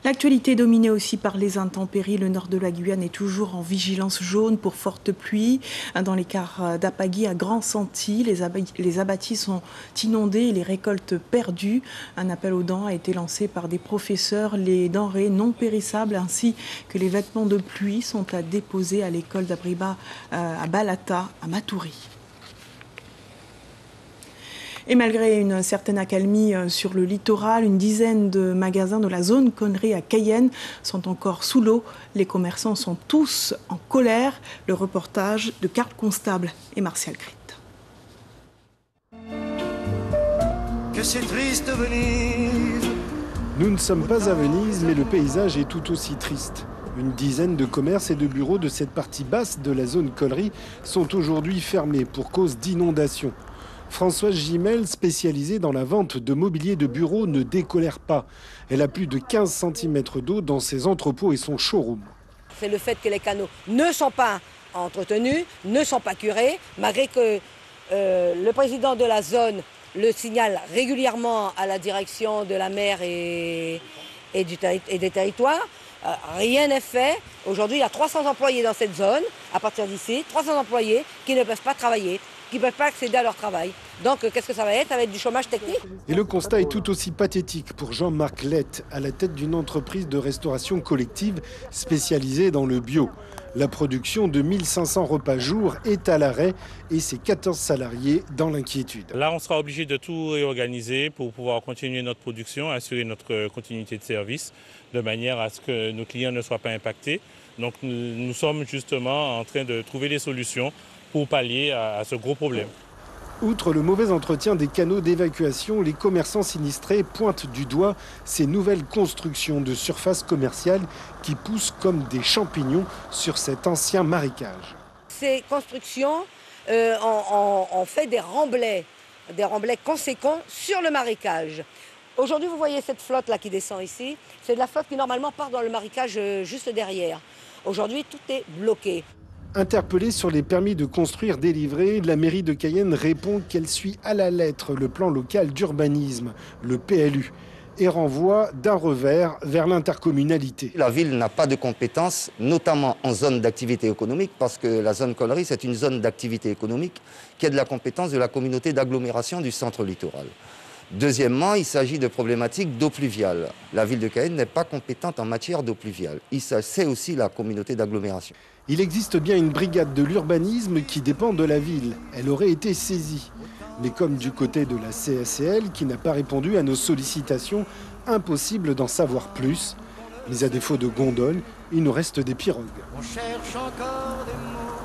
L'actualité est dominée aussi par les intempéries. Le nord de la Guyane est toujours en vigilance jaune pour fortes pluies. Dans les quarts d'Apagui à Grand-Santi, les abattis sont inondés et les récoltes perdues. Un appel aux dons a été lancé par des professeurs. Les denrées non périssables ainsi que les vêtements de pluie sont à déposer à l'école d'Abriba à Balata, à Matoury. Et malgré une certaine accalmie sur le littoral, une dizaine de magasins de la zone Connery à Cayenne sont encore sous l'eau. Les commerçants sont tous en colère. Le reportage de Carl Constable et Martial Grit. Que c'est triste Venise. Nous ne sommes pas à Venise, mais le paysage est tout aussi triste. Une dizaine de commerces et de bureaux de cette partie basse de la zone Connery sont aujourd'hui fermés pour cause d'inondations. Françoise Gimel, spécialisée dans la vente de mobilier de bureau, ne décolère pas. Elle a plus de 15 cm d'eau dans ses entrepôts et son showroom. C'est le fait que les canaux ne sont pas entretenus, ne sont pas curés, malgré que le président de la zone le signale régulièrement à la direction de la mer et des territoires. Rien n'est fait. Aujourd'hui, il y a 300 employés dans cette zone, à partir d'ici, 300 employés qui ne peuvent pas travailler, qui ne peuvent pas accéder à leur travail. Donc, qu'est-ce que ça va être? Ça va être du chômage technique. Et le constat est tout aussi pathétique pour Jean-Marc Lett, à la tête d'une entreprise de restauration collective spécialisée dans le bio. La production de 1500 repas jour est à l'arrêt et ses 14 salariés dans l'inquiétude. Là, on sera obligé de tout réorganiser pour pouvoir continuer notre production, assurer notre continuité de service, de manière à ce que nos clients ne soient pas impactés. Donc, nous sommes justement en train de trouver des solutions pour pallier à ce gros problème. Outre le mauvais entretien des canaux d'évacuation, les commerçants sinistrés pointent du doigt ces nouvelles constructions de surfaces commerciales qui poussent comme des champignons sur cet ancien marécage. Ces constructions ont fait des remblais conséquents sur le marécage. Aujourd'hui, vous voyez cette flotte-là qui descend ici. C'est de la flotte qui normalement part dans le marécage juste derrière. Aujourd'hui, tout est bloqué. Interpellée sur les permis de construire délivrés, la mairie de Cayenne répond qu'elle suit à la lettre le plan local d'urbanisme, le PLU, et renvoie d'un revers vers l'intercommunalité. La ville n'a pas de compétences, notamment en zone d'activité économique, parce que la zone Connery, c'est une zone d'activité économique qui est de la compétence de la communauté d'agglomération du centre littoral. Deuxièmement, il s'agit de problématiques d'eau pluviale. La ville de Cayenne n'est pas compétente en matière d'eau pluviale. C'est aussi la communauté d'agglomération. Il existe bien une brigade de l'urbanisme qui dépend de la ville. Elle aurait été saisie. Mais comme du côté de la CSCL, qui n'a pas répondu à nos sollicitations, impossible d'en savoir plus. Mais à défaut de gondoles, il nous reste des pirogues. On cherche encore des mots.